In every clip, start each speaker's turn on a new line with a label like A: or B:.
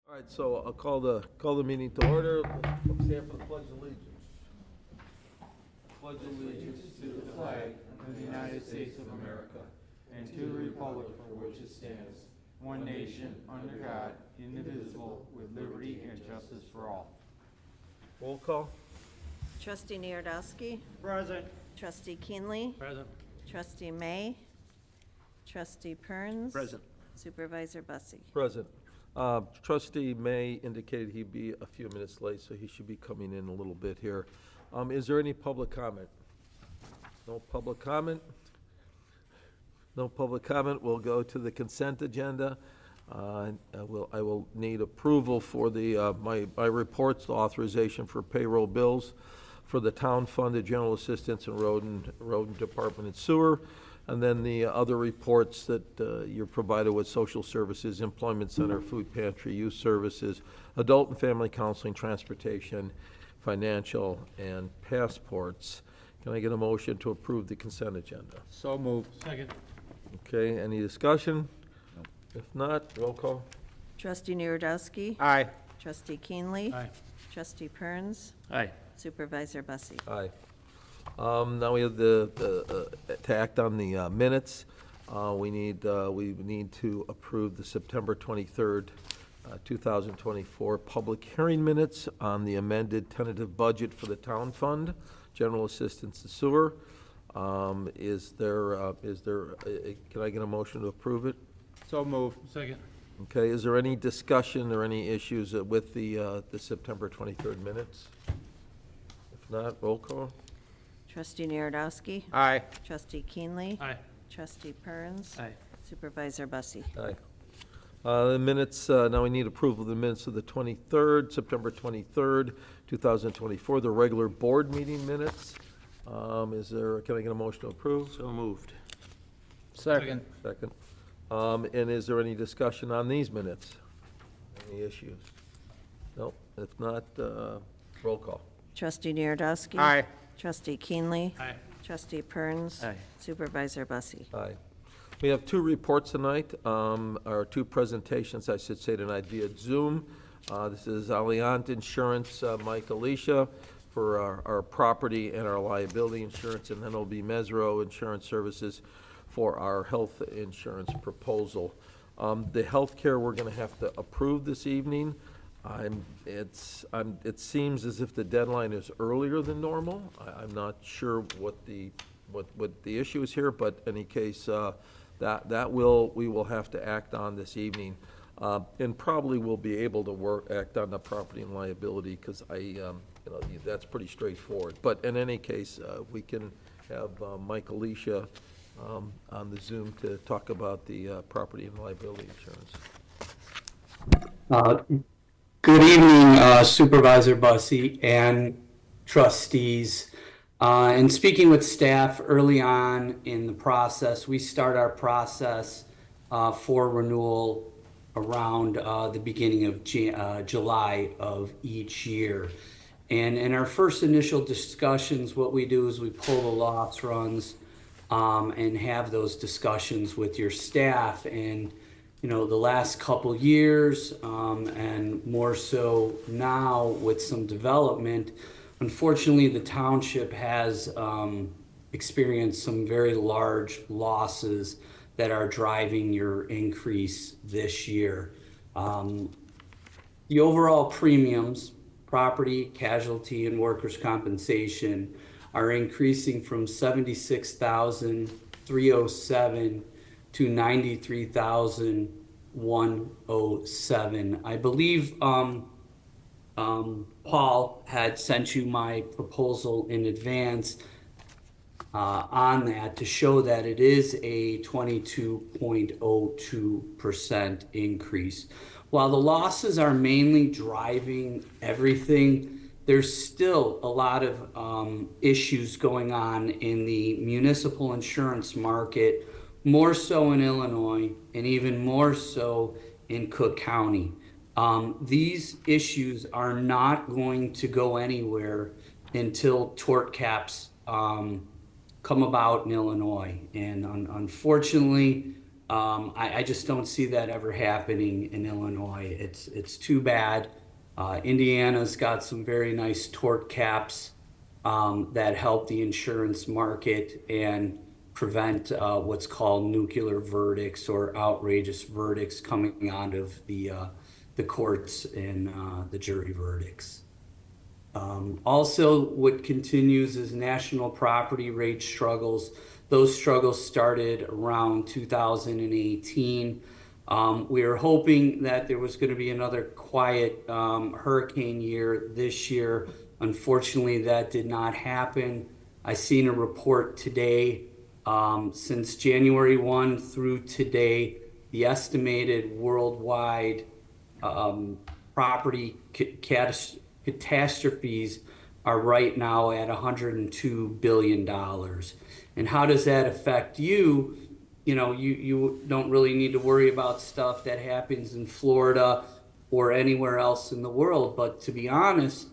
A: All right, so I'll call the meeting to order. Let's stand for the pledge of allegiance.
B: Pledge allegiance to the flag of the United States of America and to the republic for which it stands, one nation, under God, indivisible, with liberty and justice for all.
A: Roll call.
C: Trustee Narodowski.
B: Present.
C: Trustee Keenley.
B: Present.
C: Trustee May. Trustee Perns.
B: Present.
C: Supervisor Bussie.
A: Present. Trustee May indicated he'd be a few minutes late, so he should be coming in a little bit here. Is there any public comment? No public comment? No public comment. We'll go to the consent agenda. I will need approval for my reports, the authorization for payroll bills for the town funded general assistance and road department and sewer, and then the other reports that you're provided with: social services, employment center, food pantry, youth services, adult and family counseling, transportation, financial, and passports. Can I get a motion to approve the consent agenda?
B: So moved. Second.
A: Okay, any discussion? If not, roll call.
C: Trustee Narodowski.
B: Aye.
C: Trustee Keenley.
B: Aye.
C: Trustee Perns.
B: Aye.
C: Supervisor Bussie.
A: Aye. Now we have to act on the minutes. We need to approve the September 23rd, 2024 public hearing minutes on the amended tentative budget for the town fund, general assistance to sewer. Can I get a motion to approve it?
B: So moved. Second.
A: Okay, is there any discussion or any issues with the September 23rd minutes? If not, roll call.
C: Trustee Narodowski.
B: Aye.
C: Trustee Keenley.
B: Aye.
C: Trustee Perns.
B: Aye.
C: Supervisor Bussie.
A: Aye. The minutes, now we need approval of the minutes of the 23rd, September 23rd, 2024, the regular board meeting minutes. Can I get a motion to approve?
B: So moved. Second.
A: Second. And is there any discussion on these minutes? Any issues? Nope. If not, roll call.
C: Trustee Narodowski.
B: Aye.
C: Trustee Keenley.
B: Aye.
C: Trustee Perns.
B: Aye.
C: Supervisor Bussie.
A: Aye. We have two reports tonight, or two presentations, I should say, tonight via Zoom. This is Alliant Insurance, Mike Alicia, for our property and our liability insurance, and then it'll be Mesro Insurance Services for our health insurance proposal. The healthcare we're gonna have to approve this evening. It seems as if the deadline is earlier than normal. I'm not sure what the issue is here, but in any case, we will have to act on this evening. And probably will be able to act on the property and liability, because that's pretty straightforward. But in any case, we can have Mike Alicia on the Zoom to talk about the property and liability insurance.
D: Good evening, Supervisor Bussie and trustees. In speaking with staff early on in the process, we start our process for renewal around the beginning of July of each year. And in our first initial discussions, what we do is we pull the loss runs and have those discussions with your staff. And the last couple years, and more so now with some development, unfortunately, the township has experienced some very large losses that are driving your increase this year. The overall premiums, property, casualty, and workers' compensation, are increasing from $76,307 to $93,107. I believe Paul had sent you my proposal in advance on that to show that it is a 22.02% increase. While the losses are mainly driving everything, there's still a lot of issues going on in the municipal insurance market, more so in Illinois and even more so in Cook County. These issues are not going to go anywhere until tort caps come about in Illinois. And unfortunately, I just don't see that ever happening in Illinois. It's too bad. Indiana's got some very nice tort caps that help the insurance market and prevent what's called nuclear verdicts or outrageous verdicts coming out of the courts and the jury verdicts. Also, what continues is national property rate struggles. Those struggles started around 2018. We were hoping that there was going to be another quiet hurricane year this year. Unfortunately, that did not happen. I seen a report today. Since January 1 through today, the estimated worldwide property catastrophes are right now at $102 billion. And how does that affect you? You know, you don't really need to worry about stuff that happens in Florida or anywhere else in the world. But to be honest,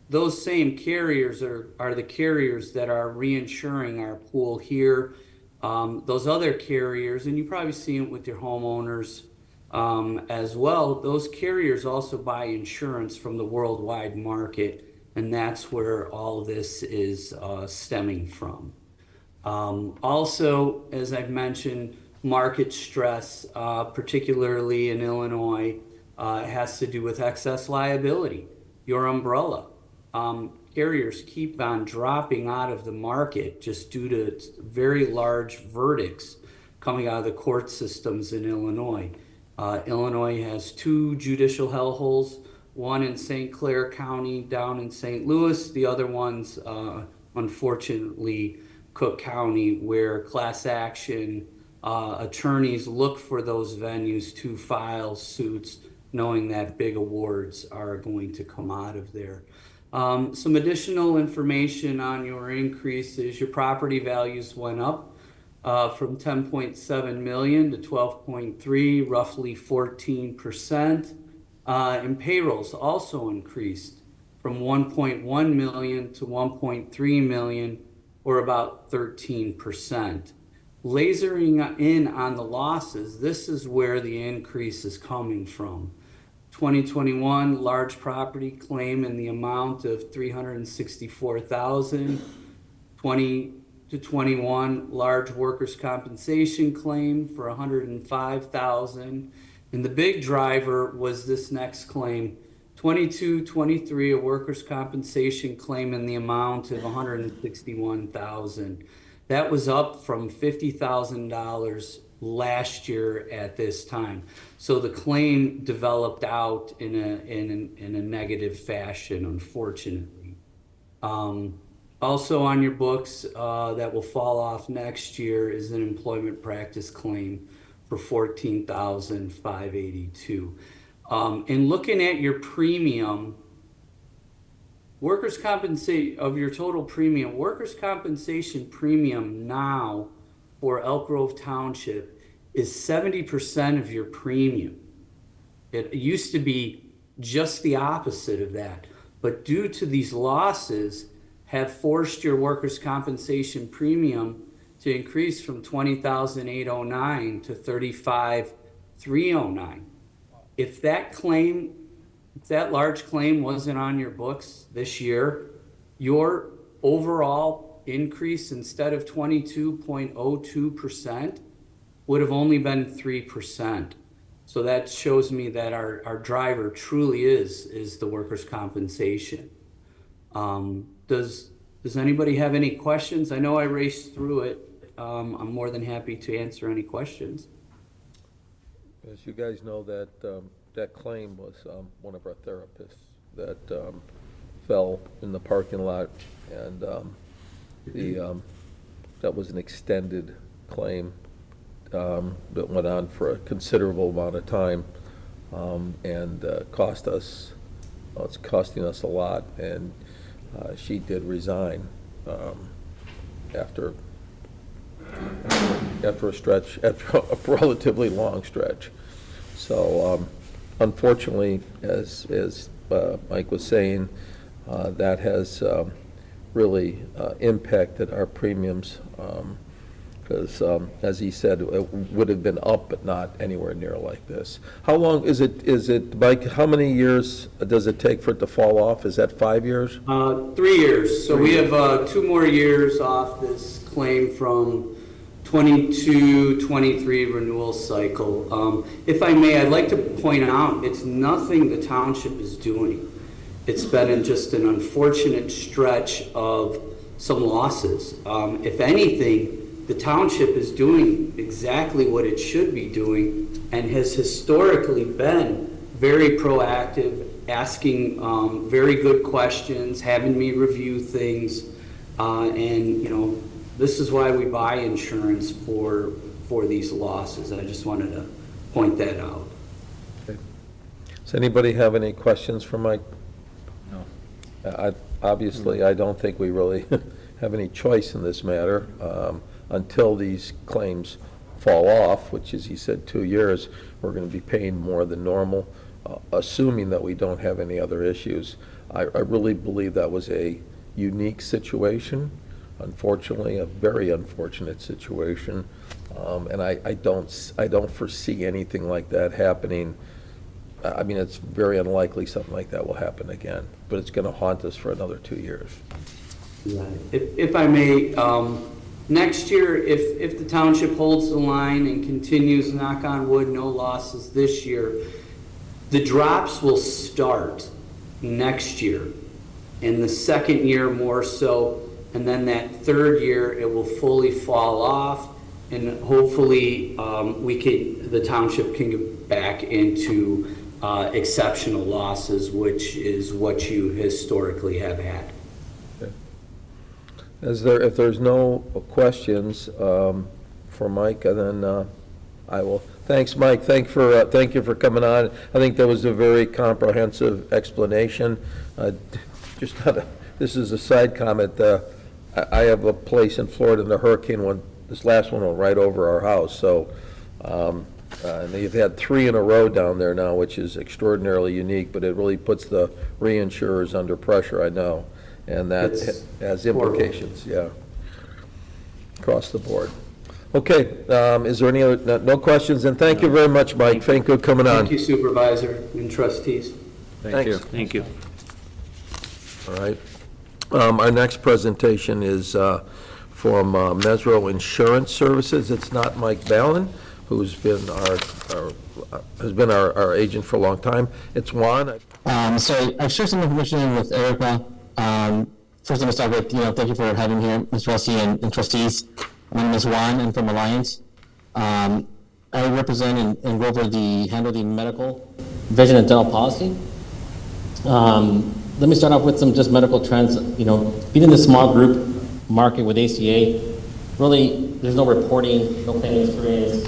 D: those same carriers are the carriers that are reinsuring our pool here. Those other carriers, and you probably see it with your homeowners as well, those carriers also buy insurance from the worldwide market, and that's where all of this is stemming from. Also, as I've mentioned, market stress, particularly in Illinois, has to do with excess liability, your umbrella. Carriers keep on dropping out of the market just due to very large verdicts coming out of the court systems in Illinois. Illinois has 2 judicial hellholes, one in St. Clair County down in St. Louis, the other one's unfortunately Cook County, where class action attorneys look for those venues to file suits knowing that big awards are going to come out of there. Some additional information on your increases. Your property values went up from 10.7 million to 12.3, roughly 14%. And payrolls also increased from 1.1 million to 1.3 million, or about 13%. Lasering in on the losses, this is where the increase is coming from. 2021 large property claim in the amount of $364,000. 20 to 21 large workers' compensation claim for $105,000. And the big driver was this next claim, 22-23, a workers' compensation claim in the amount of $161,000. That was up from $50,000 last year at this time. So the claim developed out in a negative fashion, unfortunately. Also on your books that will fall off next year is an employment practice claim for $14,582. And looking at your premium, workers' compensation of your total premium, workers' compensation premium now for Elk Grove Township is 70% of your premium. It used to be just the opposite of that, but due to these losses have forced your workers' compensation premium to increase from $20,809 to $35,309. If that large claim wasn't on your books this year, your overall increase, instead of 22.02%, would have only been 3%. So that shows me that our driver truly is the workers' compensation. Does anybody have any questions? I know I raced through it. I'm more than happy to answer any questions.
A: As you guys know, that claim was one of our therapists that fell in the parking lot, and that was an extended claim that went on for a considerable amount of time, and cost us. Well, it's costing us a lot, and she did resign after a relatively long stretch. So unfortunately, as Mike was saying, that has really impacted our premiums Because, as he said, it would have been up, but not anywhere near like this. How long is it, Mike, how many years does it take for it to fall off? Is that 5 years?
D: 3 years. So we have 2 more years off this claim from 22-23 renewal cycle. If I may, I'd like to point out, it's nothing the township is doing. It's been just an unfortunate stretch of some losses. If anything, the township is doing exactly what it should be doing and has historically been very proactive, asking very good questions, having me review things, and this is why we buy insurance for these losses. I just wanted to point that out.
A: Okay. Does anybody have any questions for Mike? No. Obviously, I don't think we really have any choice in this matter. Until these claims fall off, which is, he said, 2 years, we're going to be paying more than normal, assuming that we don't have any other issues. I really believe that was a unique situation, unfortunately, a very unfortunate situation, and I don't foresee anything like that happening. I mean, it's very unlikely something like that will happen again, but it's going to haunt us for another 2 years.
D: If I may, next year, if the township holds the line and continues, knock on wood, no losses this year, the drops will start next year, and the second year more so, and then that third year it will fully fall off, and hopefully the township can get back into exceptional losses, which is what you historically have had.
A: If there's no questions for Mike, then I will. Thanks, Mike. Thank you for coming on. I think that was a very comprehensive explanation. This is a side comment. I have a place in Florida, and the hurricane one, this last one went right over our house. So, and they've had 3 in a row down there now, which is extraordinarily unique. But it really puts the reinsurers under pressure, I know. And that has implications, yeah, across the board. Okay, is there any other, no questions? And thank you very much, Mike. Thank you for coming on.
D: Thank you, Supervisor and Trustees.
A: Thanks.
D: Thank you.
A: All right. Our next presentation is from Mesro Insurance Services. It's not Mike Ballin, who's been our agent for a long time. It's Juan.
E: So I shared some information with Erica. First, I'm going to start with, thank you for having me here, Mr. Rossi and Trustees. My name is Juan. I'm from Alliant. I represent and go over handle the medical, vision, and dental policy. Let me start off with some just medical trends. Being in the small group market with ACA, really, there's no reporting, no claiming experience.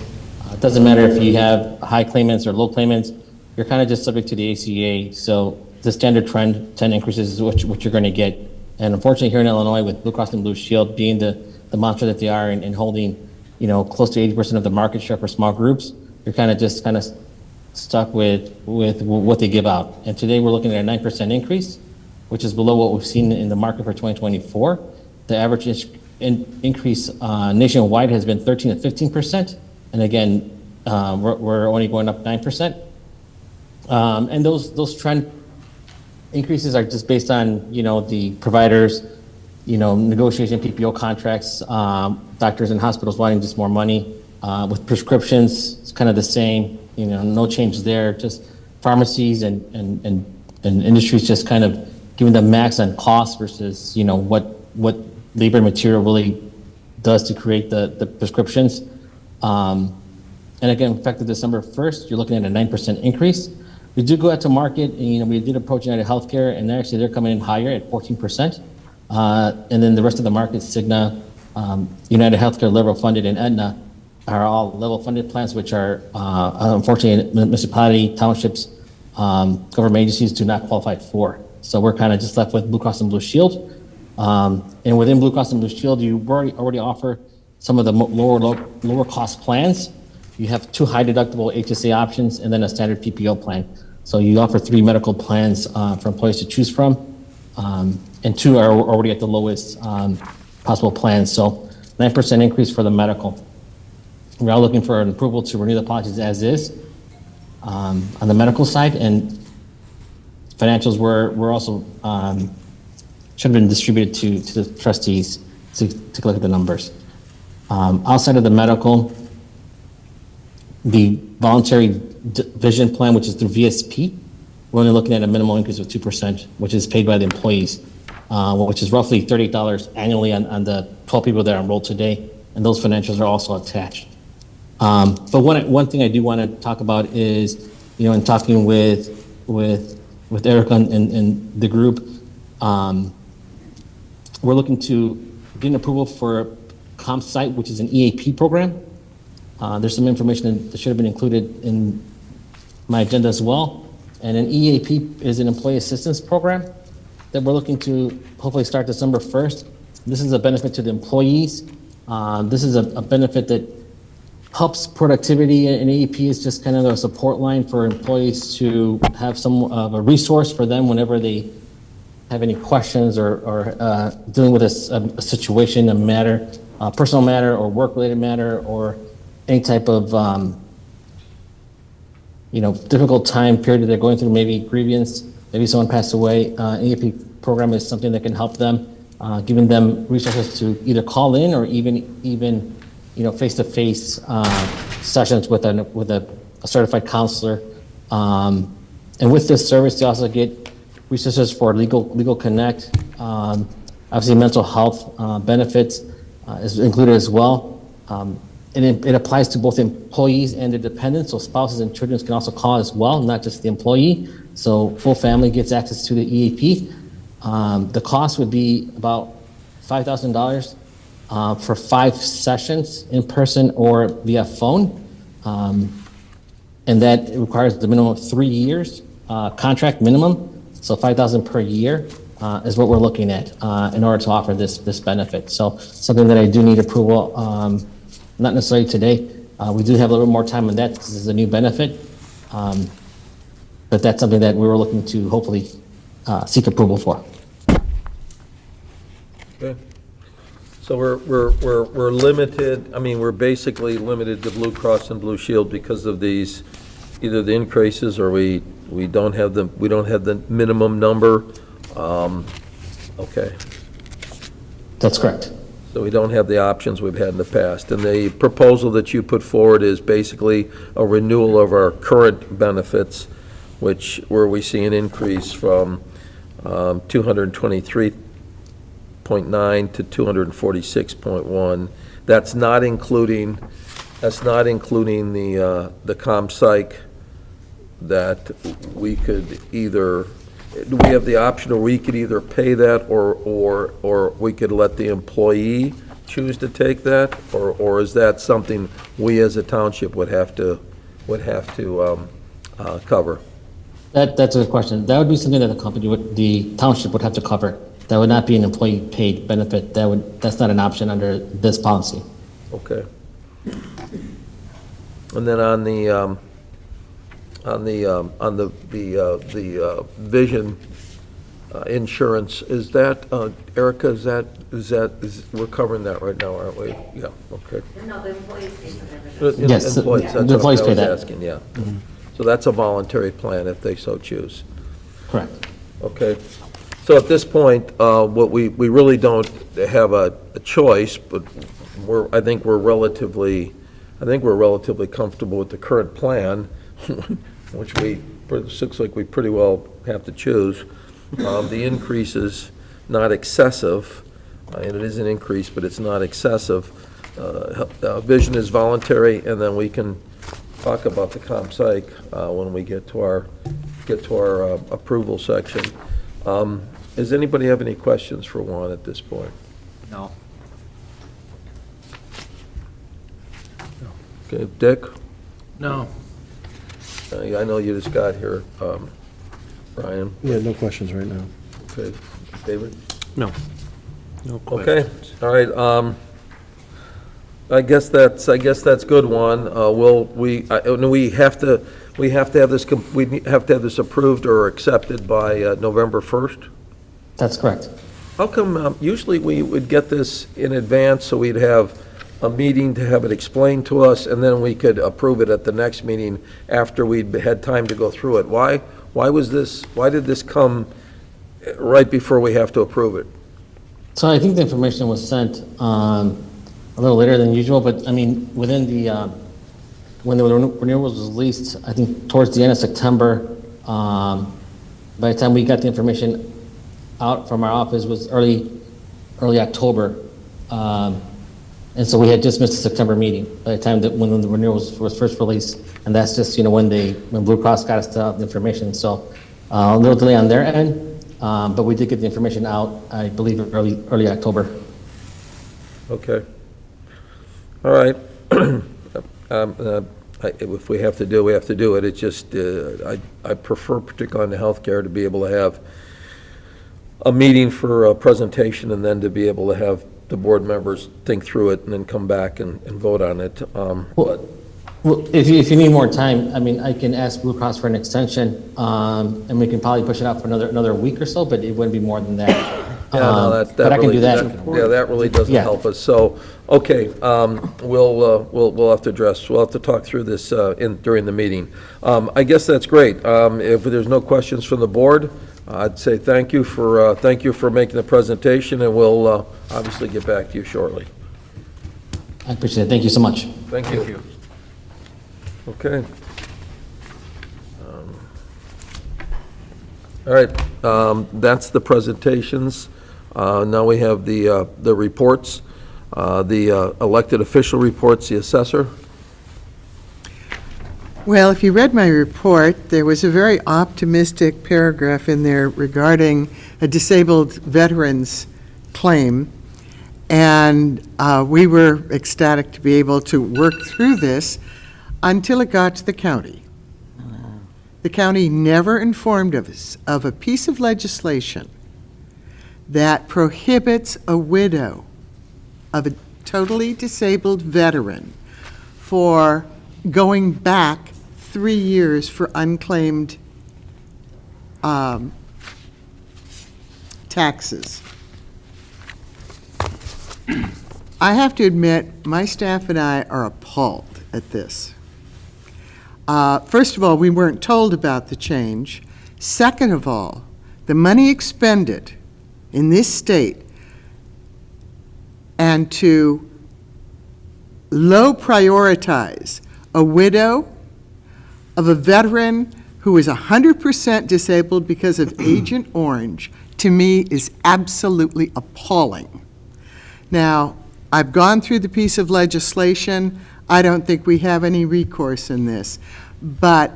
E: It doesn't matter if you have high claimants or low claimants. You're kind of just subject to the ACA. So the standard trend, 10 increases is what you're going to get. And unfortunately, here in Illinois, with Blue Cross and Blue Shield being the monster that they are and holding, close to 80% of the market share for small groups, you're kind of stuck with what they give out. And today we're looking at a 9% increase, which is below what we've seen in the market for 2024. The average increase nationwide has been 13 to 15%. And again, we're only going up 9%. And those trend increases are just based on, the providers, negotiation PPO contracts, doctors and hospitals wanting just more money. With prescriptions, it's kind of the same, no change there. Just pharmacies and industries just kind of giving the max on cost versus, what labor and material really does to create the prescriptions. And again, effective December 1st, you're looking at a 9% increase. We do go out to market, and we did approach United Healthcare, and they're coming in higher at 14%. And then the rest of the market, Cigna, United Healthcare, level funded, and Aetna are all level funded plans, which are unfortunately municipality, townships, government agencies do not qualify for. So we're kind of just left with Blue Cross and Blue Shield. And within Blue Cross and Blue Shield, you already offer some of the lower cost plans. You have 2 high deductible HSA options and then a standard PPO plan. So you offer 3 medical plans for employees to choose from, and 2 are already at the lowest possible plans. So 9% increase for the medical. We are looking for an approval to renew the policies as is on the medical side, and financials were also should have been distributed to the trustees to take a look at the numbers. Outside of the medical, the voluntary vision plan, which is through VSP, we're only looking at a minimal increase of 2%, which is paid by the employees, which is roughly $30 annually on the 12 people that are enrolled today, and those financials are also attached. But one thing I do want to talk about is, in talking with Erica and the group, we're looking to get an approval for comp site, which is an EAP program. There's some information that should have been included in my agenda as well. And an EAP is an employee assistance program that we're looking to hopefully start December 1st. This is a benefit to the employees. This is a benefit that helps productivity, and EAP is just kind of a support line for employees to have some of a resource for them whenever they have any questions or dealing with a situation, a matter, a personal matter or work-related matter, or any type of difficult time period that they're going through, maybe grievance, maybe someone passed away. EAP program is something that can help them, giving them resources to either call in or even face-to-face sessions with a certified counselor. And with this service, they also get resources for legal connect. Obviously, mental health benefits is included as well. And it applies to both employees and their dependents, so spouses and children can also call as well, not just the employee. So full family gets access to the EAP. The cost would be about $5,000 for 5 sessions in person or via phone. And that requires the minimum of 3 years contract minimum. So $5,000 per year is what we're looking at in order to offer this benefit. So something that I do need approval, not necessarily today. We do have a little more time on that because this is a new benefit. But that's something that we were looking to hopefully seek approval for.
A: Okay. So we're limited, we're basically limited to Blue Cross and Blue Shield because of these, either the increases or we don't have the minimum number. Okay.
E: That's correct.
A: So we don't have the options we've had in the past. And the proposal that you put forward is basically a renewal of our current benefits, where we see an increase from 223.9 to 246.1. That's not including the comp psych that we could either, do we have the option, or we could either pay that or we could let the employee choose to take that, or is that something we as a township would have to cover?
E: That's a good question. That would be something that the township would have to cover. That would not be an employee paid benefit. That's not an option under this policy.
A: Okay. And then on the vision insurance, is that Erica? Is we're covering that right now, aren't we? Yeah. Okay.
C: No, the employees pay for everything.
E: Yes,
A: Employees. That's
E: the employees
A: what I
E: pay
A: was
E: that.
A: asking. Yeah. Mm-hmm. So that's a voluntary plan if they so choose.
E: Correct.
A: Okay. So at this point, what we really don't have a choice, but I think we're relatively comfortable with the current plan, which looks like we pretty well have to choose. The increase is not excessive, and it is an increase, but it's not excessive. Vision is voluntary, and then we can talk about the comp psych when we get to our approval section. Does anybody have any questions for Juan at this point?
B: No.
A: Okay, Dick?
F: No.
A: I know you just got here, Brian.
F: Yeah, no questions right now.
A: Okay, David?
F: No. No
A: Okay,
F: questions.
A: all right, I guess that's good, Juan. We have to have this approved or accepted by November 1st?
E: That's correct.
A: How come, usually we would get this in advance, so we'd have a meeting to have it explained to us, and then we could approve it at the next meeting after we'd had time to go through it. Why did this come right before we have to approve it?
E: So I think the information was sent a little later than usual, but I mean, within the, when the renewal was released, I think towards the end of September, by the time we got the information out from our office was early October. And so we had just missed the September meeting by the time that when the renewal was first released. And that's just, when Blue Cross got us the information. So a little delay on their end, but we did get the information out, I believe, early October.
A: Okay. All right. If we have to do, we have to do it. It's just, I prefer, particularly in the healthcare, to be able to have a meeting for a presentation and then to be able to have the board members think through it and then come back and vote on it.
E: Well, if you need more time, I mean, I can ask Blue Cross for an extension, and we can probably push it out for another week or so, but it wouldn't be more than that.
A: Yeah, no, that
E: But I can
A: really-
E: do that.
A: Yeah, that really doesn't
E: Yeah.
A: help us. So, okay, we'll have to talk through this during the meeting. I guess that's great. If there's no questions from the board, I'd say thank you for making the presentation, and we'll obviously get back to you shortly.
E: I appreciate it. Thank you so much.
A: Thank you. Okay. All right, that's the presentations. Now we have the reports, the elected official reports, the assessor.
G: Well, if you read my report, there was a very optimistic paragraph in there regarding a disabled veteran's claim. And we were ecstatic to be able to work through this until it got to the county. The county never informed us of a piece of legislation that prohibits a widow of a totally disabled veteran for going back 3 years for unclaimed taxes. I have to admit, my staff and I are appalled at this. First of all, we weren't told about the change. Second of all, the money expended in this state and to low prioritize a widow of a veteran who is 100% disabled because of Agent Orange, to me, is absolutely appalling. Now, I've gone through the piece of legislation. I don't think we have any recourse in this, but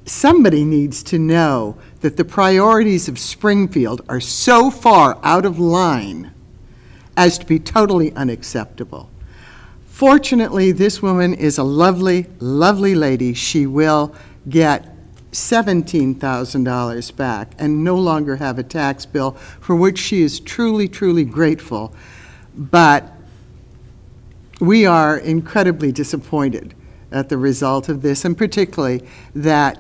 G: somebody needs to know that the priorities of Springfield are so far out of line as to be totally unacceptable. Fortunately, this woman is a lovely, lovely lady. She will get $17,000 back and no longer have a tax bill, for which she is truly, truly grateful. But we are incredibly disappointed at the result of this, and particularly that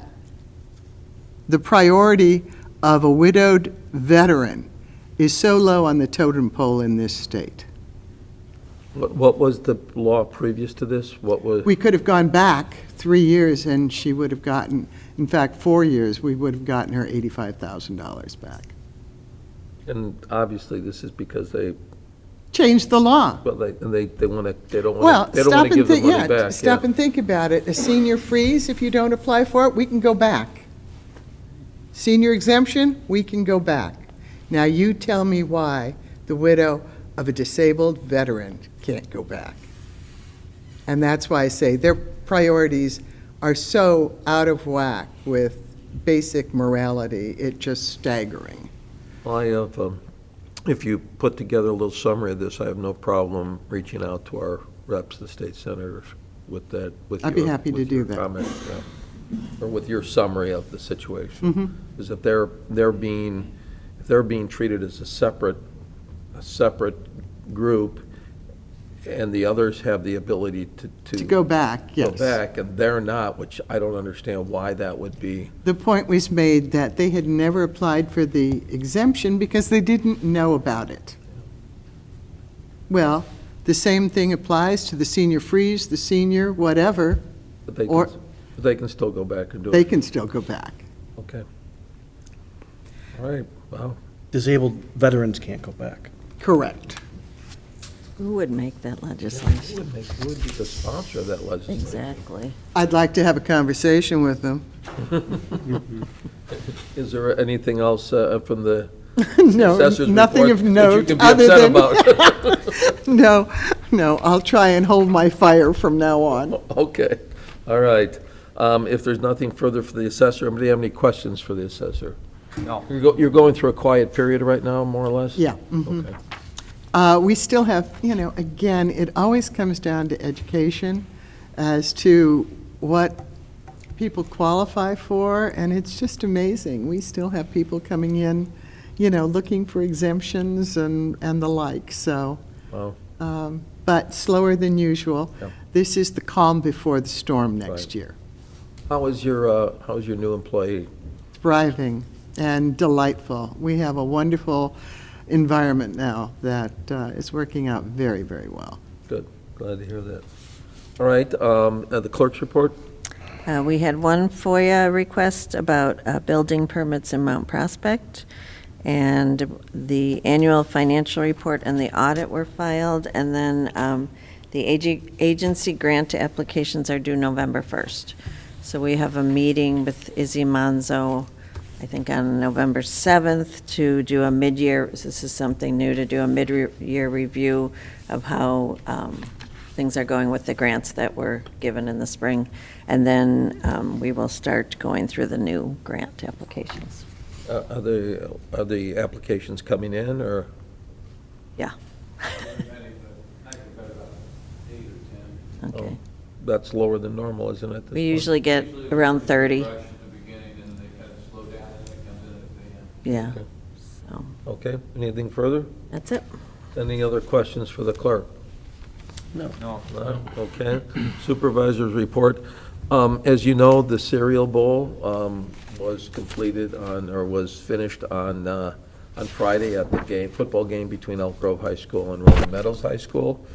G: the priority of a widowed veteran is so low on the totem pole in this state.
A: What was the law previous to this? What was?
G: We could have gone back 3 years and she would have gotten, in fact, 4 years, we would have gotten her $85,000 back.
A: And obviously, this is because they,
G: Change the law.
A: well, they want to, they don't
G: Well,
A: want to
G: stop and
A: give the
G: think,
A: money
G: yeah,
A: back.
G: stop and think about it. A senior freeze, if you don't apply for it, we can go back. Senior exemption, we can go back. Now, you tell me why the widow of a disabled veteran can't go back. And that's why I say their priorities are so out of whack with basic morality, it's just staggering.
A: Well, I have, if you put together a little summary of this, I have no problem reaching out to our reps, the state senators, with that, with
G: I'd be
A: your-
G: happy to
A: with
G: do
A: your
G: that.
A: comment, yeah. Or with your summary of the situation.
G: Mm-hmm.
A: Is that they're being treated as a separate group, And the others have the ability
G: To go back, yes.
A: go back, and they're not, which I don't understand why that would be.
G: The point was made that they had never applied for the exemption because they didn't know about it. Well, the same thing applies to the senior freeze, the senior whatever,
A: But they
G: Or-
A: can, they can still go back and do
G: they
A: it.
G: can still go back.
A: Okay. All right, well,
F: Disabled veterans can't go back.
G: Correct.
H: Who would make that
A: who
H: legislation?
A: would be the sponsor of that legislation?
H: Exactly.
G: I'd like to have a conversation with them.
A: Is there anything else from the
G: No,
A: assessor's
G: nothing
A: report
G: of note,
A: that you can
G: other
A: be
G: than,
A: upset about?
G: no, I'll try and hold my fire from now on.
A: Okay, all right. If there's nothing further for the assessor, anybody have any questions for the assessor?
B: No.
A: You're going through a quiet period right now, more or less?
G: Yeah. Mhm.
A: Okay.
G: We still have, again, it always comes down to education as to what people qualify for, and it's just amazing. We still have people coming in, looking for exemptions and the like, so,
A: Well,
G: but slower than usual.
A: Yeah.
G: This is the calm before the storm next
A: Right.
G: year.
A: how's your new employee?
G: Thriving and delightful. We have a wonderful environment now that is working out very, very well.
A: Good, glad to hear that. All right, the clerk's report?
H: We had one FOIA request about building permits in Mount Prospect, and the annual financial report and the audit were filed, and then the agency grant applications are due November 1st. So we have a meeting with Izzy Manzo, I think on November 7th, to do a mid-year, this is something new, to do a mid-year review of how things are going with the grants that were given in the spring. And then we will start going through the new grant applications.
A: Are the applications coming in, or?
H: Yeah. Okay.
A: Oh, that's lower than normal, isn't it? at this
H: We
A: point?
H: usually get around 30. Yeah.
A: Okay.
H: So,
A: Okay, anything further?
H: that's it.
A: Any other questions for the clerk?
B: No.
A: No? Okay. Supervisor's report. As you know, the cereal bowl was completed or was finished on Friday at the football game between Elk Grove High School and Rolling Meadows High School.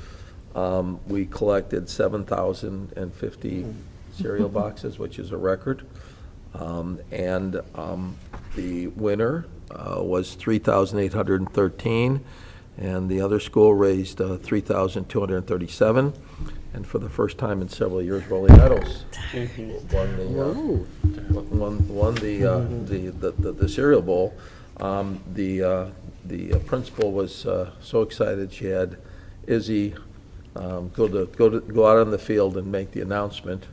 A: We collected 7,050 cereal boxes, which is a record. And the winner was 3,813, and the other school raised 3,237. And for the first time in several years, Rolling Meadows won the cereal bowl. The principal was so excited. She had Izzy go out on the field and make the announcement.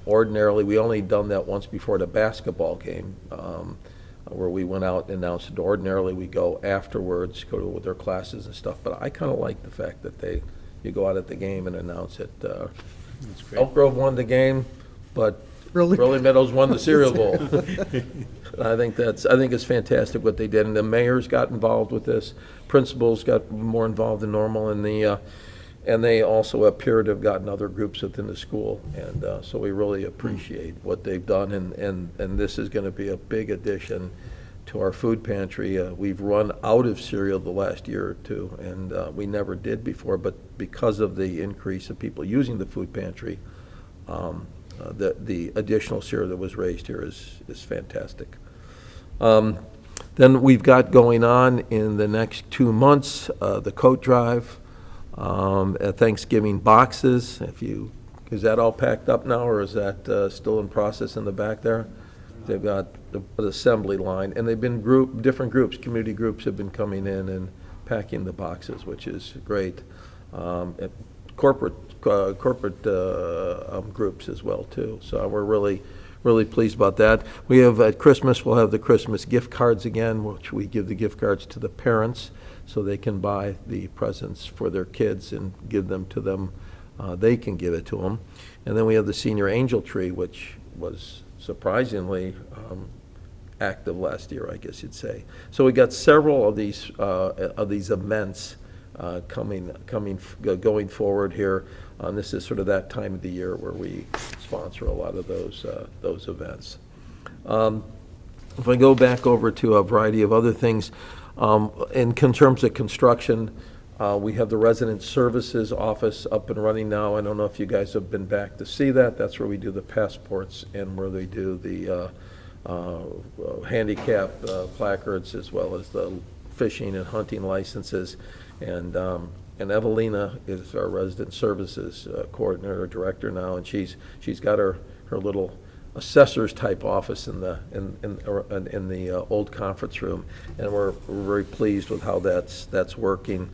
A: Ordinarily, we only done that once before the basketball game, where we went out and announced it. Ordinarily, we go afterwards, go with their classes and stuff, but I kind of like the fact that you go out at the game and announce it. Elk Grove won the game, but Rolling Meadows won the cereal bowl. I think it's fantastic what they did, and the mayors got involved with this, principals got more involved than normal, and they also appear to have gotten other groups within the school, and so we really appreciate what they've done, and this is going to be a big addition to our food pantry. We've run out of cereal the last year or two, and we never did before, but because of the increase of people using the food pantry, the additional cereal that was raised here is fantastic. Then we've got going on in the next 2 months, the coat drive, Thanksgiving boxes. Is that all packed up now, or is that still in process in the back there? They've got the assembly line, and they've been different groups, community groups have been coming in and packing the boxes, which is great. And corporate groups as well too. So we're really pleased about that. We have at Christmas, we'll have the Christmas gift cards again, which we give the gift cards to the parents so they can buy the presents for their kids and give them to them. They can give it to them. And then we have the senior angel tree, which was surprisingly active last year, I guess you'd say. So we got several of these events going forward here. This is sort of that time of the year where we sponsor a lot of those events. If I go back over to a variety of other things, in terms of construction, we have the Resident Services Office up and running now. I don't know if you guys have been back to see that. That's where we do the passports and where they do the handicap placards, as well as the fishing and hunting licenses. And Evelina is our Resident Services Coordinator, Director now, and she's got her little assessor's type office in the old conference room, and we're very pleased with how that's working.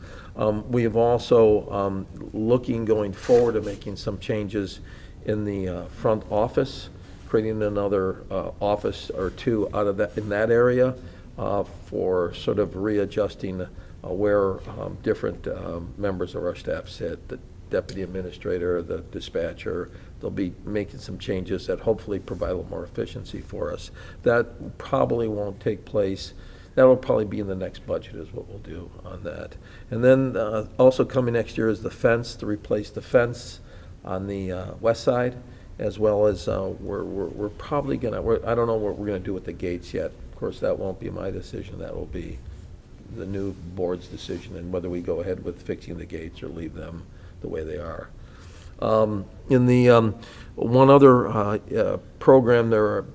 A: We have also looking going forward to making some changes in the front office, creating another office or two out of that in that area for sort of readjusting where different members of our staff sit, the deputy administrator, the dispatcher. They'll be making some changes that hopefully provide a little more efficiency for us. That probably won't take place. That'll probably be in the next budget is what we'll do on that. And then also coming next year is the fence, to replace the fence on the west side, as well as we're probably gonna, I don't know what we're gonna do with the gates yet. Of course, that won't be my decision. That will be the new board's decision, and whether we go ahead with fixing the gates or leave them the way they are. In the one other program there,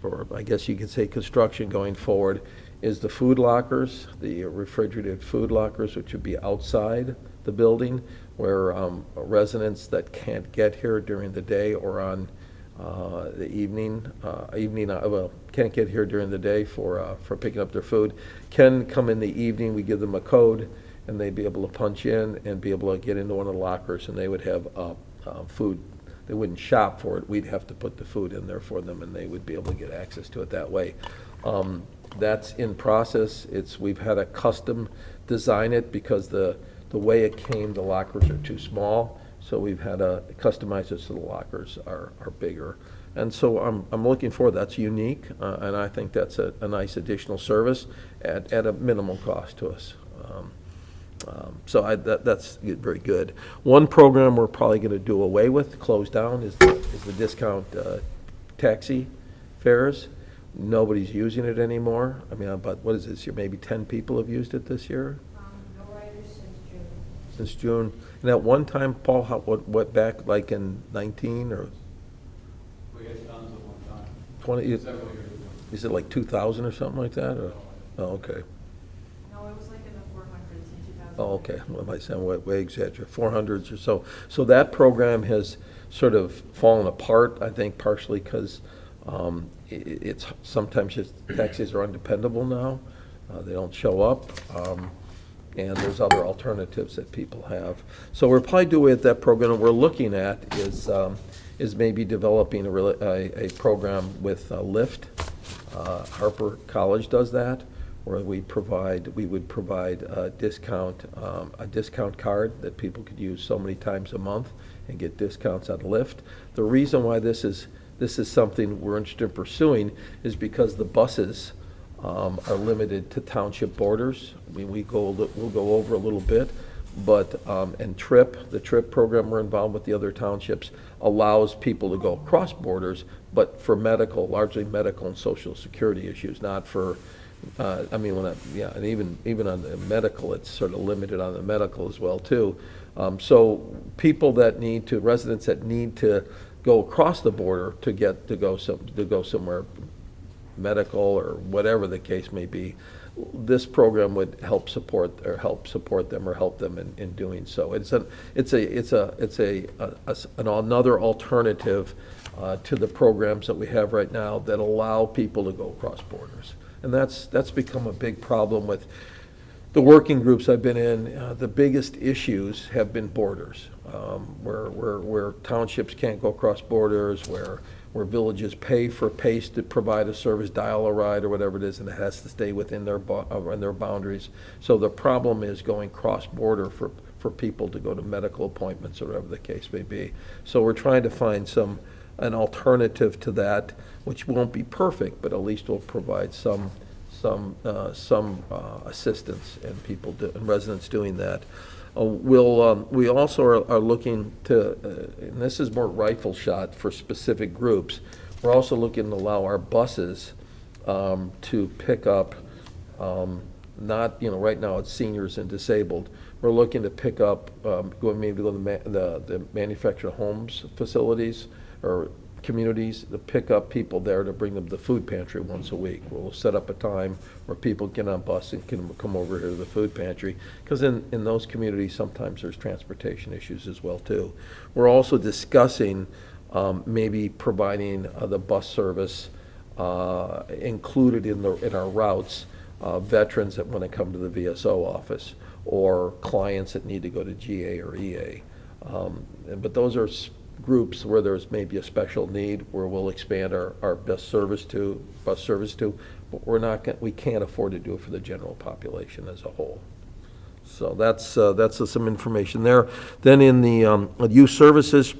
A: or I guess you could say construction going forward, is the food lockers, the refrigerated food lockers, which would be outside the building, where residents that can't get here during the day or on the evening, can't get here during the day for picking up their food, can come in the evening. We give them a code, and they'd be able to punch in and be able to get into one of the lockers, and they would have food. They wouldn't shop for it. We'd have to put the food in there for them, and they would be able to get access to it that way. That's in process. We've had a custom design it because the way it came, the lockers are too small. So we've had to customize it so the lockers are bigger. And so I'm looking forward. That's unique, and I think that's a nice additional service at a minimal cost to us. So that's very good. One program we're probably going to do away with, close down, is the discount taxi fares. Nobody's using it anymore. I mean, about, what is this year? Maybe 10 people have used it this year?
C: No riders since June.
A: Since June. And at one time, Paul, what back like in 19 or?
B: We had tons at one time.
A: 20?
B: Several years ago.
A: Is it like 2,000 or something like that? Or? Oh, okay.
C: No, it was like in the 400s in 2000.
A: Oh, okay. Well, I sound way exaggerated. 400s or so. So that program has sort of fallen apart, I think, partially because it's sometimes just taxis are undependable now. They don't show up. And there's other alternatives that people have. So we're probably doing that program. What we're looking at is maybe developing a program with Lyft. Harper College does that, where we would provide a discount card that people could use so many times a month and get discounts on Lyft. The reason why this is something we're interested in pursuing is because the buses are limited to township borders. I mean, we'll go over a little bit, but and the TRIP program we're involved with the other townships allows people to go across borders, but for largely medical and social security issues, not for. I mean, and even on the medical, it's sort of limited on the medical as well too. So residents that need to go across the border to go somewhere medical or whatever the case may be, this program would help support them in doing so. It's another alternative to the programs that we have right now that allow people to go across borders, and that's become a big problem with the working groups I've been in. The biggest issues have been borders, where townships can't go across borders, where villages pay for PACE to provide a service, dial a ride or whatever it is, and it has to stay within their boundaries. So the problem is going cross-border for people to go to medical appointments or whatever the case may be. So we're trying to find an alternative to that, which won't be perfect, but at least will provide some some assistance and people, and residents doing that. We also are looking to, and this is more rifle shot for specific groups, we're also looking to allow our buses to pick up, not, right now it's seniors and disabled. We're looking to pick up, maybe go to the manufactured homes facilities or communities, to pick up people there to bring them to the food pantry once a week. We'll set up a time where people get on a bus and can come over here to the food pantry, because in those communities, sometimes there's transportation issues as well, too. We're also discussing maybe providing the bus service included in our routes, veterans that want to come to the VSO office, or clients that need to go to GA or EA. But those are groups where there's maybe a special need, where we'll expand our bus service to, but we can't afford to do it for the general population as a whole. So that's some information there. Then in the youth services,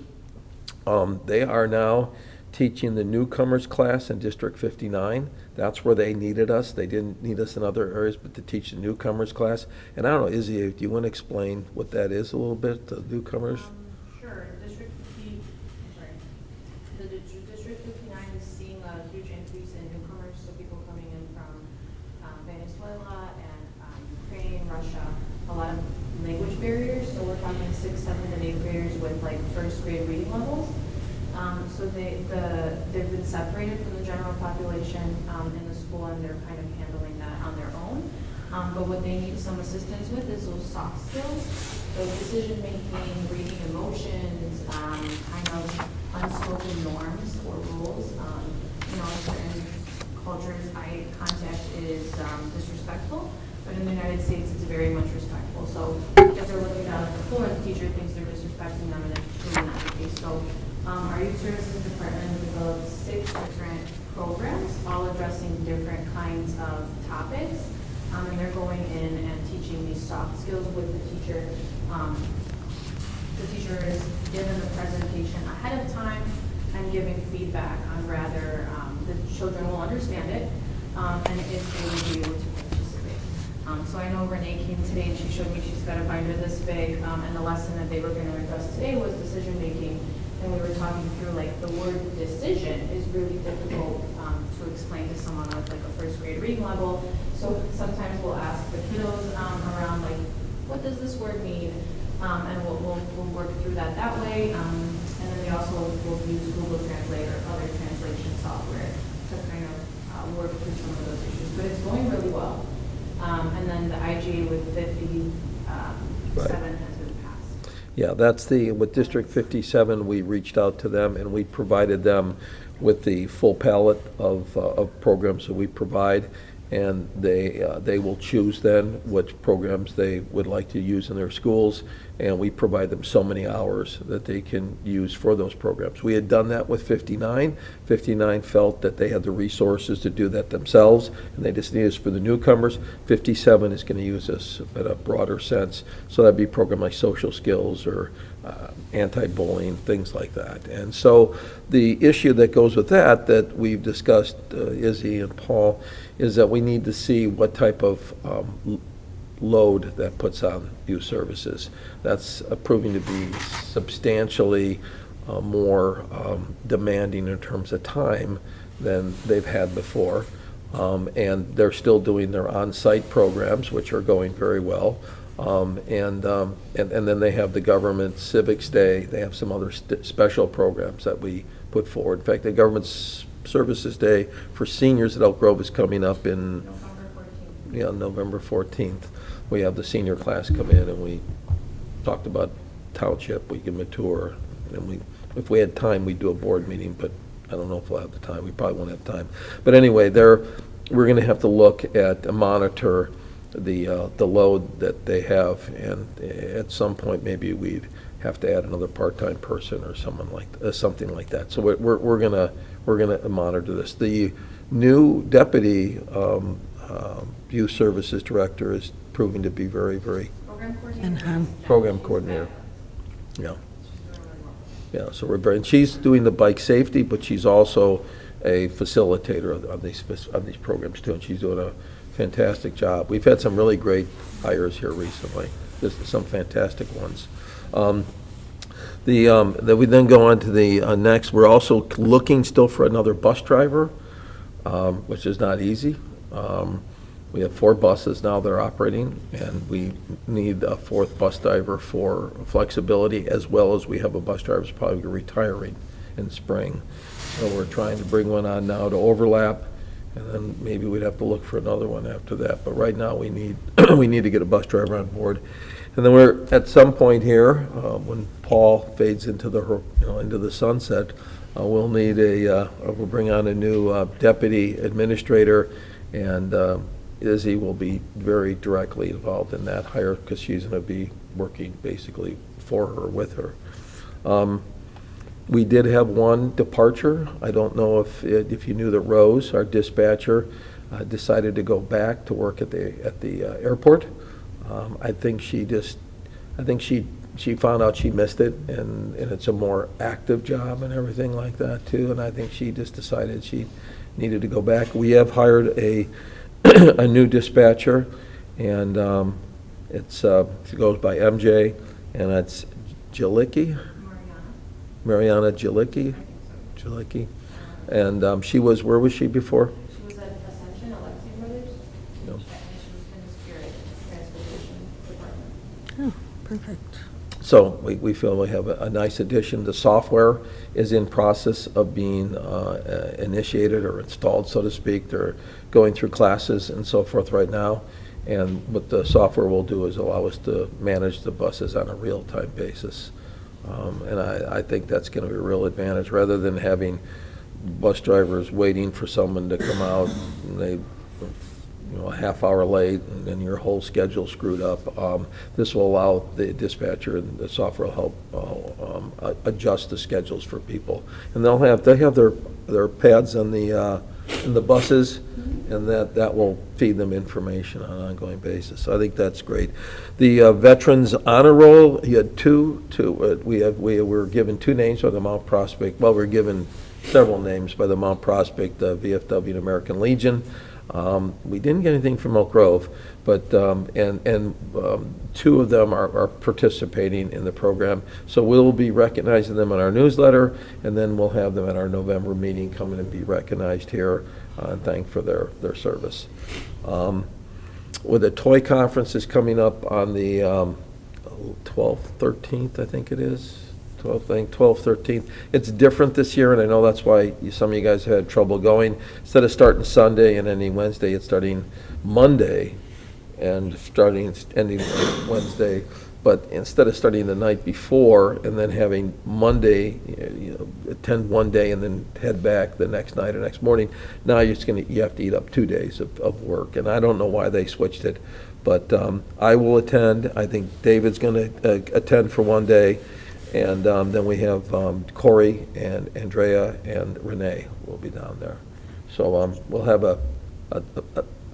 A: they are now teaching the newcomers class in District 59. That's where they needed us. They didn't need us in other areas, but to teach the newcomers class. And I don't know, Izzy, do you want to explain what that is a little bit, the newcomers?
C: Sure. District 59 is seeing a huge increase in newcomers, so people coming in from Venezuela and Ukraine, Russia, a lot of language barriers. So we're talking 6th, 7th, and 8th graders with like first grade reading levels. So they've been separated from the general population in the school, and they're kind of handling that on their own. But what they need some assistance with is those soft skills, so decision making, reading emotions, kind of unspoken norms or rules. In certain cultures, eye contact is disrespectful, but in the United States, it's very much respectful. So if they're looking down at the floor, the teacher thinks they're disrespecting them, and it's truly not the case. So our youth services department developed 6 different programs, all addressing different kinds of topics. And they're going in and teaching these soft skills with the teacher. The teacher is given the presentation ahead of time and giving feedback on whether the children will understand it and if they will be able to participate. So I know Renee came today and she showed me she's got a binder this big, and the lesson that they were going to address today was decision making. And we were talking through, like, the word decision is really difficult to explain to someone with, like, a first grade reading level. So sometimes we'll ask the kiddos around, like, what does this word mean? And we'll work through that way. And then we also will use Google Translate or other translation software to kind of work through some of those issues. But it's going really well. And then the IGA with 57 has been passed.
A: Yeah, with District 57, we reached out to them and we provided them with the full palette of programs that we provide. And they will choose then which programs they would like to use in their schools. And we provide them so many hours that they can use for those programs. We had done that with 59. 59 felt that they had the resources to do that themselves, and they just need us for the newcomers. 57 is going to use us in a broader sense. So that'd be a program like social skills or anti-bullying, things like that. And so the issue that goes with that we've discussed, Izzy and Paul, is that we need to see what type of load that puts on youth services. That's proving to be substantially more demanding in terms of time than they've had before. And they're still doing their on-site programs, which are going very well. And then they have the government civics day. They have some other special programs that we put forward. In fact, the government services day for seniors at Elk Grove is coming up in November 14th. We have the senior class come in, and we talked about Township. We give them a tour, and if we had time, we'd do a board meeting, but I don't know if we'll have the time. We probably won't have time. But anyway, we're going to have to look at, monitor the load that they have, and at some point, maybe we'd have to add another part-time person or something like that. So we're gonna monitor this. The new deputy youth services director is proving to be very, very program coordinator. Yeah. Yeah, so and she's doing the bike safety, but she's also a facilitator of these programs too, and she's doing a fantastic job. We've had some really great hires here recently, just some fantastic ones. That we then go on to the next, we're also looking still for another bus driver, which is not easy. We have 4 buses now that are operating, and we need a 4th bus driver for flexibility, as well as we have a bus driver who's probably retiring in spring. So we're trying to bring one on now to overlap, and then maybe we'd have to look for another one after that. But right now, we need, we need to get a bus driver on board. And then we're, at some point here, when Paul fades into the, into the sunset, we'll need we'll bring on a new deputy administrator, and Izzy will be very directly involved in that hire, because she's going to be working basically for her, with her. We did have one departure. I don't know if you knew that Rose, our dispatcher, decided to go back to work at the airport. I think she found out she missed it, and it's a more active job and everything like that too. And I think she just decided she needed to go back. We have hired a new dispatcher, and she goes by MJ, and it's Jalicki. Mariana Jalicki. And where was she before?
C: She was at Ascension, Alexi Brothers.
A: No.
C: And she was in the Spirit Transportation Department.
H: Oh, perfect.
A: So we feel we have a nice addition. The software is in process of being initiated or installed, so to speak. They're going through classes and so forth right now. And what the software will do is allow us to manage the buses on a real-time basis. And I think that's going to be a real advantage, rather than having bus drivers waiting for someone to come out, and they, a half hour late, and then your whole schedule screwed up. This will allow the dispatcher, and the software will help adjust the schedules for people. And they have their pads on in the buses, and that will feed them information on an ongoing basis. So I think that's great. The Veterans Honor Roll, you had we were given 2 names by the Mount Prospect. Well, we were given several names by the Mount Prospect, VFW, and American Legion. We didn't get anything from Oak Grove, but 2 of them are participating in the program. So we'll be recognizing them in our newsletter, and then we'll have them at our November meeting come in and be recognized here and thanked for their service. With the toy conference is coming up on the 12th, 13th, I think it is. 12th, 13th. It's different this year, and I know that's why some of you guys had trouble going. Instead of starting Sunday and ending Wednesday, it's starting Monday and ending Wednesday. But instead of starting the night before and then having Monday, attend one day and then head back the next night or next morning, now you have to eat up 2 days of work. And I don't know why they switched it, but I will attend. I think David's going to attend for one day. And then we have Corey and Andrea and Renee will be down there. So we'll have a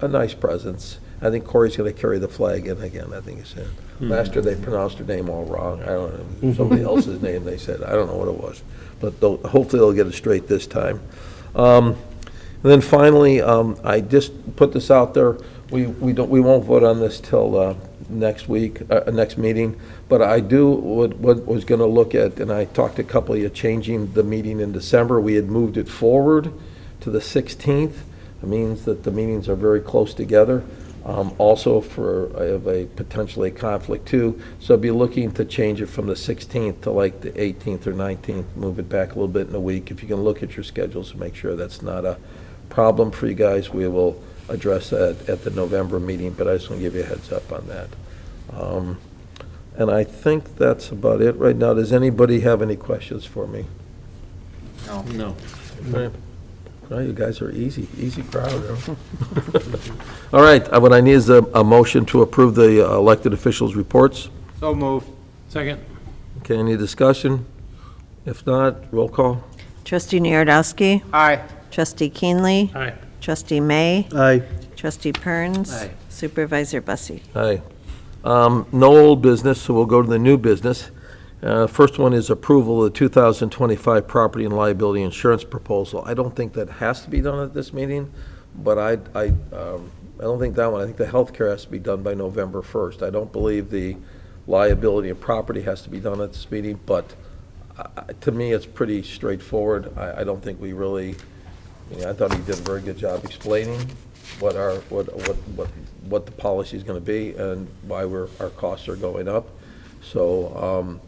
A: nice presence. I think Corey's going to carry the flag in again, I think he said. Last year they pronounced her name all wrong. I don't know, somebody else's name they said. I don't know what it was. But hopefully they'll get it straight this time. And then finally, I just put this out there. We won't vote on this till next week, next meeting. But I was going to look at, and I talked to a couple of you, changing the meeting in December. We had moved it forward to the 16th. It means that the meetings are very close together. Also, I have a potentially conflict too, so I'll be looking to change it from the 16th to like the 18th or 19th, move it back a little bit in a week. If you can look at your schedules to make sure that's not a problem for you guys, we will address that at the November meeting, but I just want to give you a heads up on that. And I think that's about it right now. Does anybody have any questions for me?
B: No.
A: Okay. Well, you guys are easy crowd. Huh? All right, what I need is a motion to approve the elected officials' reports.
B: So moved. Second.
A: Okay, any discussion? If not, roll call.
H: Trustee Narodowski.
B: Aye.
H: Trustee Keenley.
B: Aye.
H: Trustee May.
F: Aye.
H: Trustee Perns.
B: Aye.
H: Supervisor Bussie.
A: Aye. No old business, so we'll go to the new business. First one is approval of the 2025 property and liability insurance proposal. I don't think that has to be done at this meeting, but I don't think that one. I think the healthcare has to be done by November 1st. I don't believe the liability and property has to be done at this meeting, but to me, it's pretty straightforward. I don't think we really, I thought he did a very good job explaining what the policy is going to be and why our costs are going up. So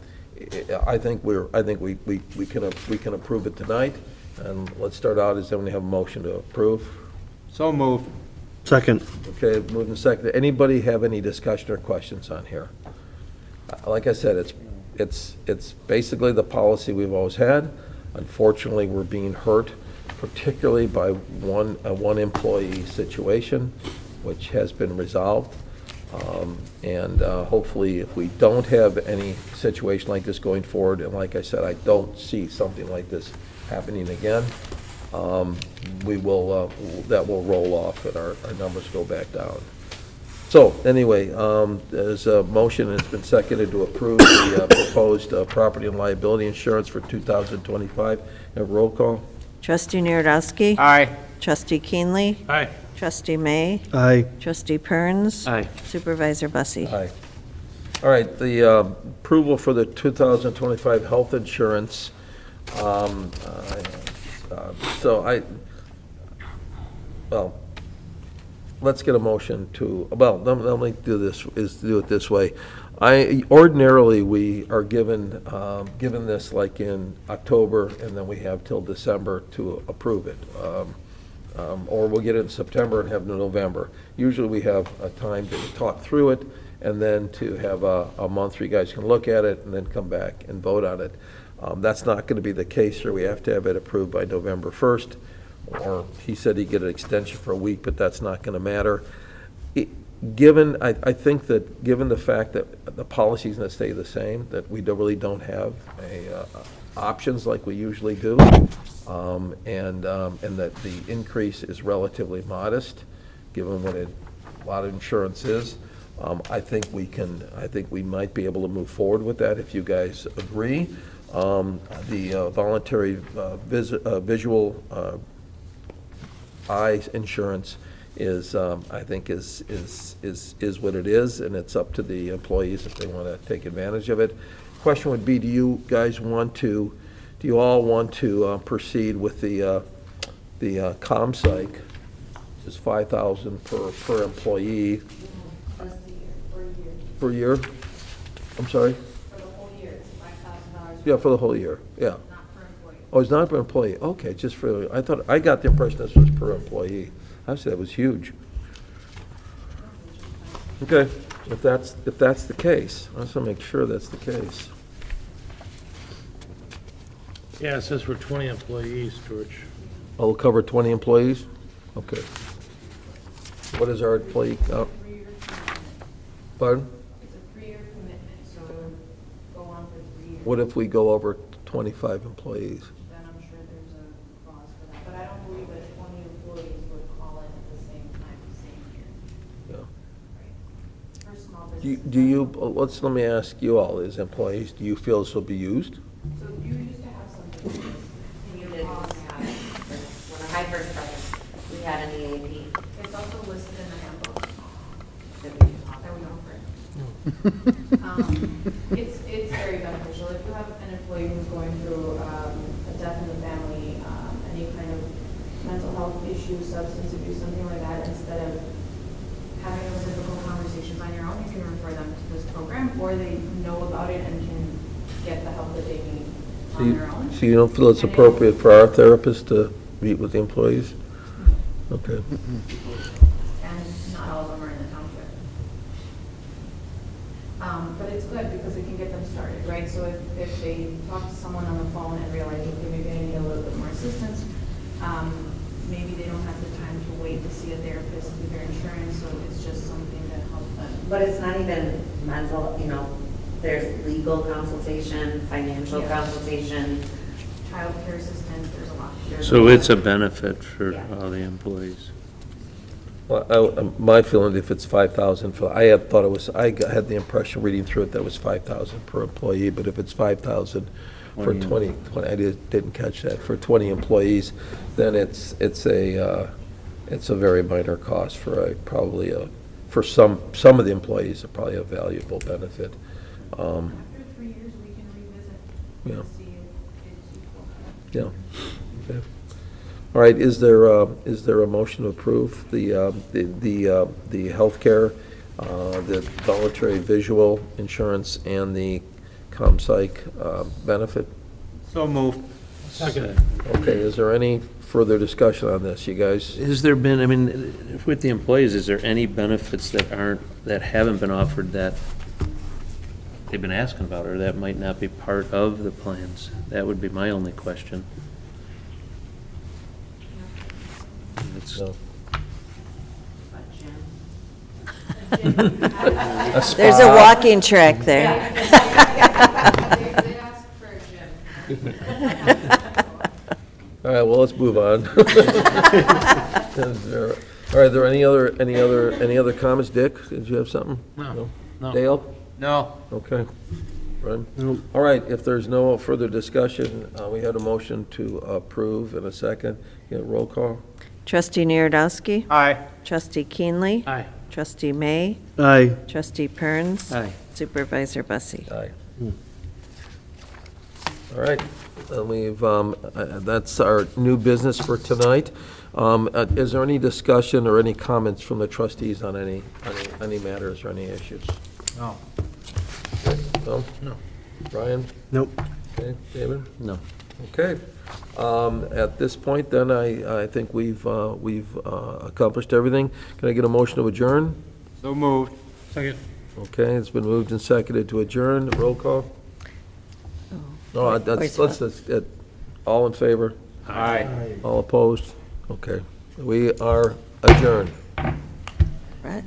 A: I think we can approve it tonight. And let's start out is then we have a motion to approve.
B: So moved.
F: Second.
A: Okay, moved and seconded. Anybody have any discussion or questions on here? Like I said, it's basically the policy we've always had. Unfortunately, we're being hurt, particularly by one employee situation, which has been resolved. And hopefully, if we don't have any situation like this going forward, and like I said, I don't see something like this happening again, that will roll off and our numbers go back down. So, anyway, there's a motion, and it's been seconded to approve the proposed property and liability insurance for 2025. Have a roll call?
H: Trustee Narodowski.
B: Aye.
H: Trustee Keenley.
B: Aye.
H: Trustee May.
F: Aye.
H: Trustee Perns.
F: Aye.
H: Supervisor Bussie.
A: Aye. All right, the approval for the 2025 health insurance. Let's get a motion to, let me do it this way. Ordinarily, we are given this like in October, and then we have till December to approve it. Or we'll get it in September and have it in November. Usually, we have a time to talk through it, and then to have a month where you guys can look at it, and then come back and vote on it. That's not going to be the case here. We have to have it approved by November 1st. Or he said he'd get an extension for a week, but that's not going to matter. I think that given the fact that the policy is going to stay the same, that we really don't have options like we usually do, and that the increase is relatively modest, given what a lot of insurance is. I think we might be able to move forward with that if you guys agree. The voluntary visual eye insurance is, I think, is what it is, and it's up to the employees if they want to take advantage of it. Question would be, do you all want to proceed with the ComPsych, which is $5,000 per employee?
C: That's the year, for a year.
A: Per year? I'm sorry?
C: For the whole year, it's $5,000.
A: Yeah, for the whole year, yeah.
C: Not per employee.
A: Oh, it's not per employee, okay, just for, I got the impression this was per employee. I said it was huge. Okay, if that's the case, I just want to make sure that's the case.
I: Yeah, it says for 20 employees, George.
A: I'll cover 20 employees? Okay. What is our employee count? Pardon?
C: It's a 3-year commitment, so it would go on for 3 years.
A: What if we go over 25 employees?
C: Then I'm sure there's a clause for that, but I don't believe that 20 employees would call in at the same time, the same year.
A: Yeah.
C: Right. For small business.
A: Let me ask you all, as employees, do you feel this will be used?
C: So you used to have something in your
J: did
C: policy.
J: have, when I first started, we had an EAP
C: It's also listed in the handbook
J: that we
C: that
J: offered.
C: we offer. It's very beneficial. If you have an employee who's going through a death in the family, any kind of mental health issue, substance abuse, something like that, instead of having those difficult conversations on your own, you can refer them to this program, or they know about it and can get the help that they need on their own.
A: So you don't feel it's appropriate for our therapist to meet with the employees? Okay.
C: And not all of them are in the township. But it's good because it can get them started, right? So if they talk to someone on the phone and realize, okay, maybe I need a little bit more assistance, maybe they don't have the time to wait to see a therapist through their insurance, so it's just something that helps them.
J: But it's not even mental, there's legal consultation, financial
C: Yeah.
J: consultation.
C: Child care assistance, there's a lot.
I: So it's a benefit for
J: Yeah.
I: all the employees.
A: Well, my feeling, if it's 5,000, I had thought it was, had the impression reading through it that was 5,000 per employee, but if it's 5,000 for 20, I didn't catch that, for 20 employees, then it's a very minor cost for probably for some of the employees, probably a valuable benefit.
C: After 3 years, we can revisit
A: Yeah.
C: and see if it's equal.
A: Yeah. Okay. All right, is there a motion to approve the healthcare, the voluntary visual insurance, and the ComPsych benefit?
B: So moved.
I: Second.
A: Okay, is there any further discussion on this, you guys?
F: Has there been, I mean, with the employees, is there any benefits that haven't been offered that they've been asking about, or that might not be part of the plans? That would be my only question. It's-
A: No.
H: There's a walking track there.
C: They asked for a gym.
A: All right, well, let's move on. All right, are there any other comments? Dick, did you have something?
I: No.
A: Dale?
B: No.
A: Okay. Brian? All right, if there's no further discussion, we had a motion to approve in a second. Get a roll call?
H: Trustee Narodowski,
B: Aye.
H: Trustee Keenley,
I: Aye.
H: Trustee May,
F: Aye.
H: Trustee Perns,
F: Aye.
H: Supervisor Bussie.
A: Aye. All right, that's our new business for tonight. Is there any discussion or any comments from the trustees on any matters or any issues?
B: No.
A: No?
I: No.
A: Brian?
F: Nope.
A: Okay, David?
F: No.
A: Okay. At this point, then, I think we've accomplished everything. Can I get a motion to adjourn?
B: So moved.
I: Second.
A: Okay, it's been moved and seconded to adjourn. Roll call? No,
H: Voice
A: let's, all in favor?
B: Aye.
A: All opposed? Okay. We are adjourned.
H: Brett?